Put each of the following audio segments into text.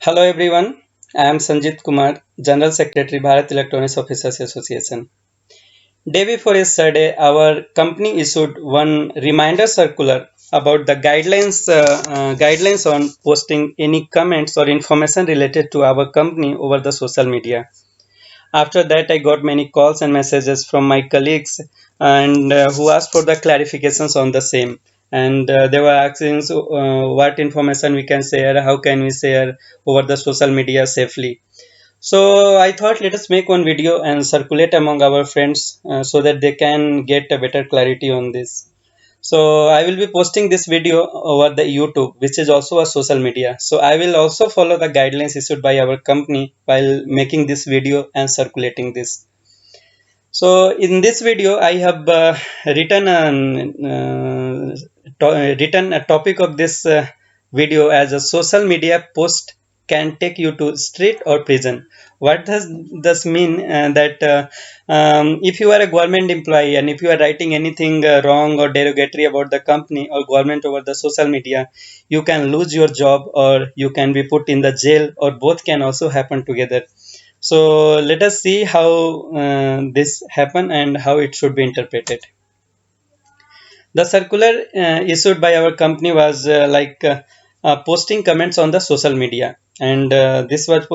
Hello everyone, I am Sanjeet Kumar, General Secretary Bharat Electronics Officers Association. Day before yesterday, our company issued one reminder circular about the guidelines on posting any comments or information related to our company over the social media. After that, I got many calls and messages from my colleagues and who asked for the clarifications on the same. And they were asking what information we can share, how can we share over the social media safely. So I thought let us make one video and circulate among our friends so that they can get a better clarity on this. So I will be posting this video over the YouTube, which is also a social media. So I will also follow the guidelines issued by our company while making this video and circulating this. So in this video, I have written a topic of this video as a social media post can take you to street or prison. What does this mean? That if you are a government employee and if you are writing anything wrong or derogatory about the company or government over the social media, you can lose your job or you can be put in the jail, or both can also happen together. So let us see how this happen and how it should be interpreted. The circular issued by our company was posting comments on the social media, and this was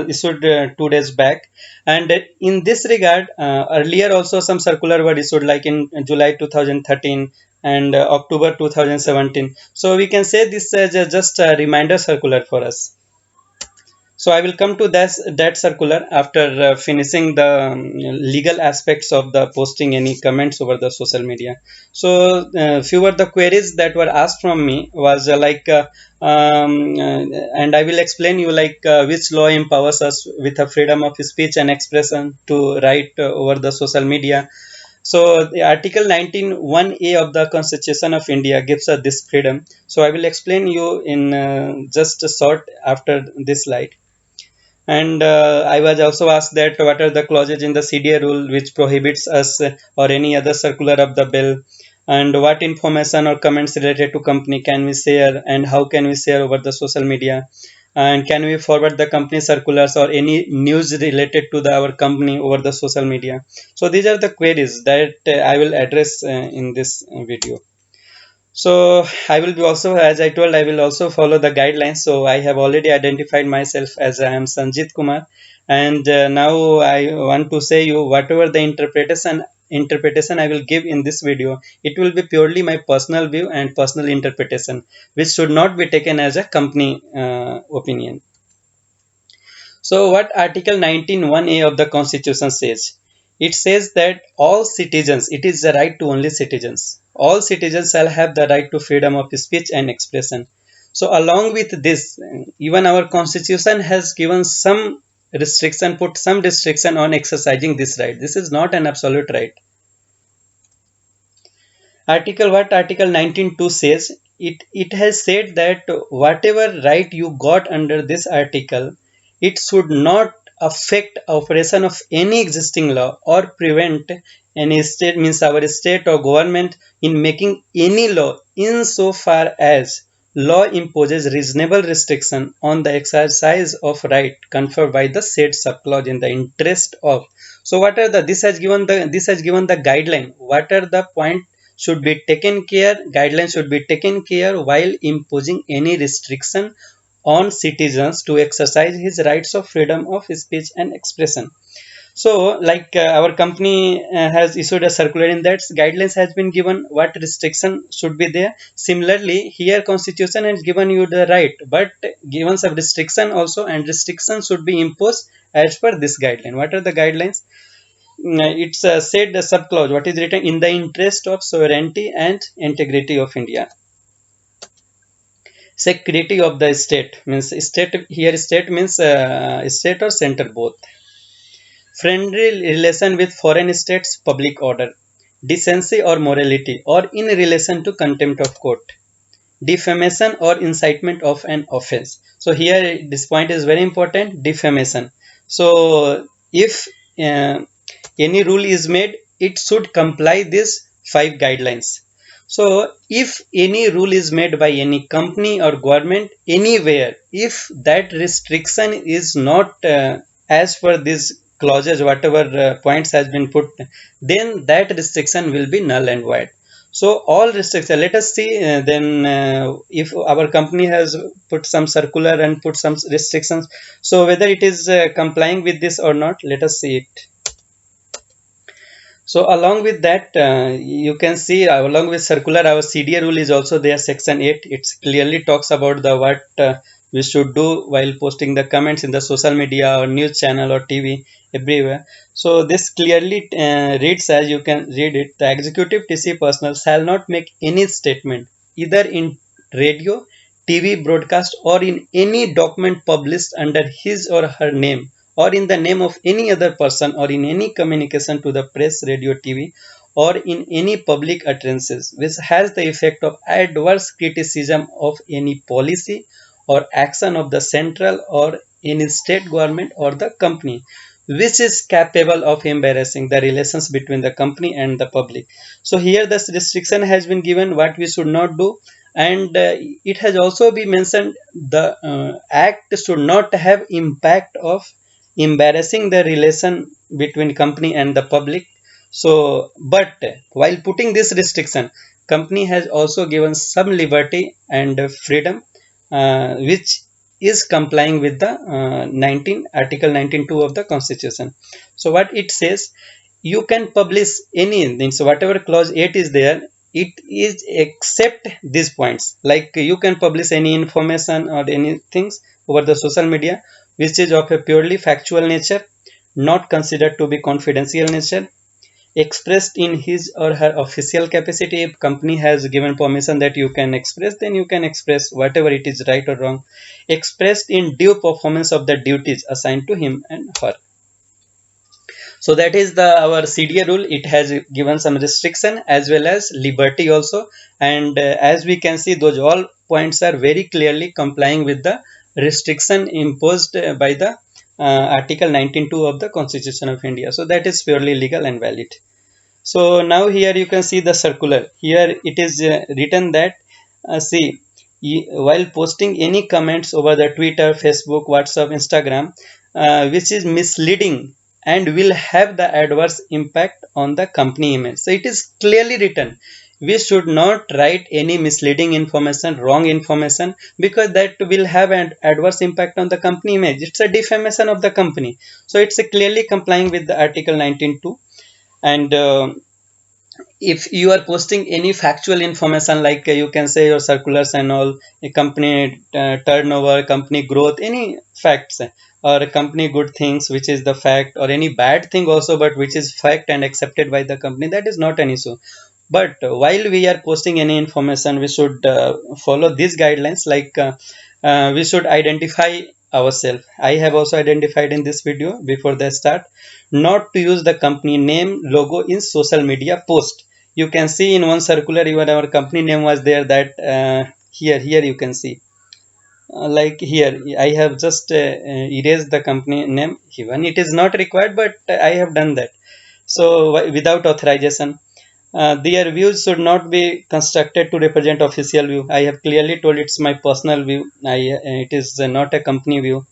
issued 2 days back. And in this regard, earlier also some circular were issued, like in July 2013 and October 2017. So we can say this as just a reminder circular for us. So I will come to that circular after finishing the legal aspects of the posting any comments over the social media. So few were the queries that were asked from me was and I will explain you which law empowers us with a freedom of speech and expression to write over the social media. So the Article 19(1)(a) of the Constitution of India gives us this freedom. So I will explain you in just a short after this slide. And I was also asked that what are the clauses in the CDA rule which prohibits us or any other circular of the bill, and what information or comments related to company can we share, and how can we share over the social media, and can we forward the company circulars or any news related to our company over the social media. So these are the queries that I will address in this video. So I will be also, as I told, I will also follow the guidelines. So I have already identified myself as I am Sanjeet Kumar, and now I want to say you whatever the interpretation I will give in this video, it will be purely my personal view and personal interpretation, which should not be taken as a company opinion. So what Article 19(1)(a) of the Constitution says? It says that all citizens, it is the right to only citizens. All citizens shall have the right to freedom of speech and expression. So along with this, even our Constitution has given some restriction, put some restriction on exercising this right. This is not an absolute right. Article 19(2) says, it has said that whatever right you got under this article, it should not affect operation of any existing law or prevent any state, means our state or government, in making any law insofar as law imposes reasonable restriction on the exercise of right conferred by the said subclause in the interest of. So what are the, this has given the guideline, what are the point should be taken care, guidelines should be taken care while imposing any restriction on citizens to exercise his rights of freedom of speech and expression. So our company has issued a circular, in that guidelines has been given what restriction should be there. Similarly here constitution has given you the right, but given some restriction also, and restrictions should be imposed as per this guideline. What are the guidelines? It's said the subclause, what is written, in the interest of sovereignty and integrity of India. Security of the state, means state, here state means state or center both. Friendly relation with foreign states, public order. Decency or morality, or in relation to contempt of court. Defamation or incitement of an offense. So here this point is very important, defamation. So if any rule is made, it should comply these 5 guidelines. So if any rule is made by any company or government anywhere, if that restriction is not as per these clauses, whatever points has been put, then that restriction will be null and void. So all restriction, let us see then if our company has put some circular and put some restrictions, so whether it is complying with this or not, let us see it. So along with that, you can see along with circular, our CDA rule is also there. Section 8. It clearly talks about the what we should do while posting the comments in the social media or news channel or TV everywhere. So this clearly reads, as you can read it: the executive TC personnel shall not make any statement either in radio, TV broadcast or in any document published under his or her name or in the name of any other person or in any communication to the press, radio, TV, or in any public utterances which has the effect of adverse criticism of any policy or action of the central or any state government or the company, which is capable of embarrassing the relations between the company and the public. So here the restriction has been given what we should not do, and it has also been mentioned the act should not have impact of embarrassing the relation between company and the public. So but while putting this restriction, company has also given some liberty and freedom which is complying with the 19 article 19.2 of the constitution. So what it says, you can publish anything. So whatever clause 8 is there, it is except these points, like you can publish any information or any things over the social media which is of a purely factual nature, not considered to be confidential nature, expressed in his or her official capacity. If company has given permission that you can express, then you can express whatever it is, right or wrong, expressed in due performance of the duties assigned to him and her. So that is the our CDA rule. It has given some restriction as well as liberty also, and as we can see, those all points are very clearly complying with the restriction imposed by the article 19.2 of the Constitution of India. So that is purely legal and valid. So now here you can see the circular. Here it is written that see, while posting any comments over the Twitter, Facebook, WhatsApp, Instagram, which is misleading and will have the adverse impact on the company image. So it is clearly written. We should not write any misleading information, wrong information, because that will have an adverse impact on the company image. It's a defamation of the company. So it's clearly complying with the Article 19.2. And if you are posting any factual information, like you can say your circulars and all, a company turnover, company growth, any facts or a company good things which is the fact, or any bad thing also but which is fact and accepted by the company, that is not an issue. But while we are posting any information, we should follow these guidelines, like we should identify ourselves. I have also identified in this video before the start not to use the company name logo in social media post. You can see in one circular even our company name was there, that here you can see like here I have just erased the company name, even it is not required, but I have done that. So without authorization, their views should not be constructed to represent official view. I have clearly told it's my personal view. It is not a company view.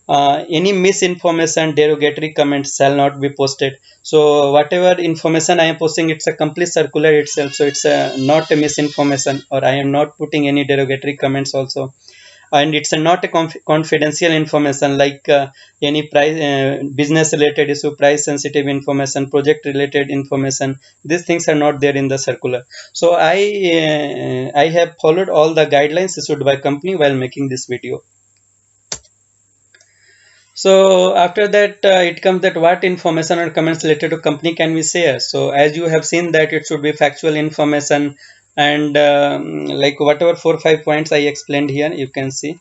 Any misinformation, derogatory comments shall not be posted. So whatever information I am posting, it's a complete circular itself. So it's not a misinformation, or I am not putting any derogatory comments also. And it's not a confidential information, like any price, business related issue, price sensitive information, project related information. These things are not there in the circular. So I have followed all the guidelines issued by company while making this video. So after that, it comes that what information or comments related to company can we share. So as you have seen that it should be factual information, and like whatever 4 5 points I explained here, you can see.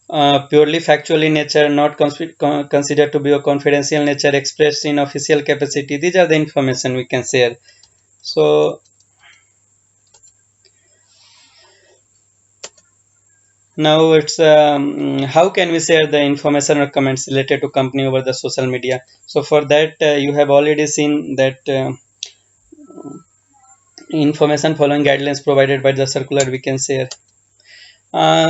Purely factual in nature, not considered to be a confidential nature, expressed in official capacity. These are the information we can share. So Now it's how can we share the information or comments related to company over the social media. So for that you have already seen that information following guidelines provided by the circular we can share.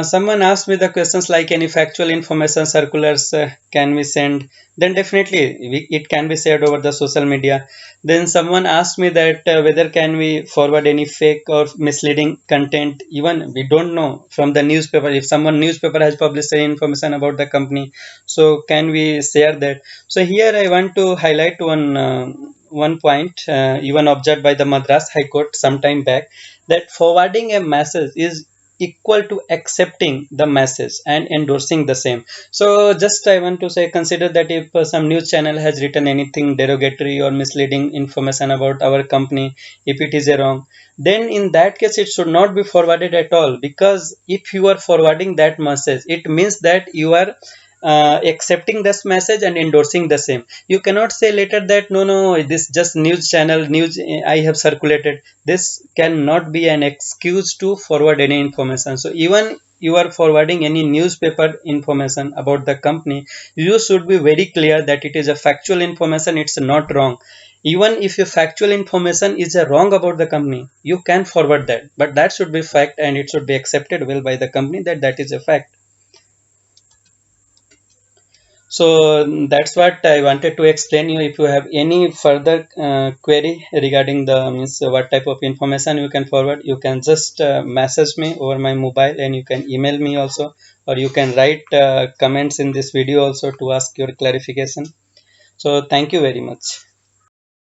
Someone asked me the questions like any factual information circulars can we send? Then definitely it can be shared over the social media. Then someone asked me that whether can we forward any fake or misleading content. Even we don't know from the newspaper if someone newspaper has published any information about the company. So can we share that? So here I want to highlight one point even observed by the Madras High Court some time back, that forwarding a message is equal to accepting the message and endorsing the same. So just I want to say, consider that if some news channel has written anything derogatory or misleading information about our company, if it is a wrong, then in that case it should not be forwarded at all, because if you are forwarding that message, it means that you are accepting this message and endorsing the same. You cannot say later that no, this just news channel news I have circulated. This cannot be an excuse to forward any information. So even you are forwarding any newspaper information about the company, you should be very clear that it is a factual information, it's not wrong. Even if your factual information is a wrong about the company, you can forward that, but that should be fact and it should be accepted well by the company that that is a fact. So that's what I wanted to explain you. If you have any further query regarding the means what type of information you can forward, you can just message me over my mobile, and you can email me also, or you can write comments in this video also to ask your clarification. So thank you very much.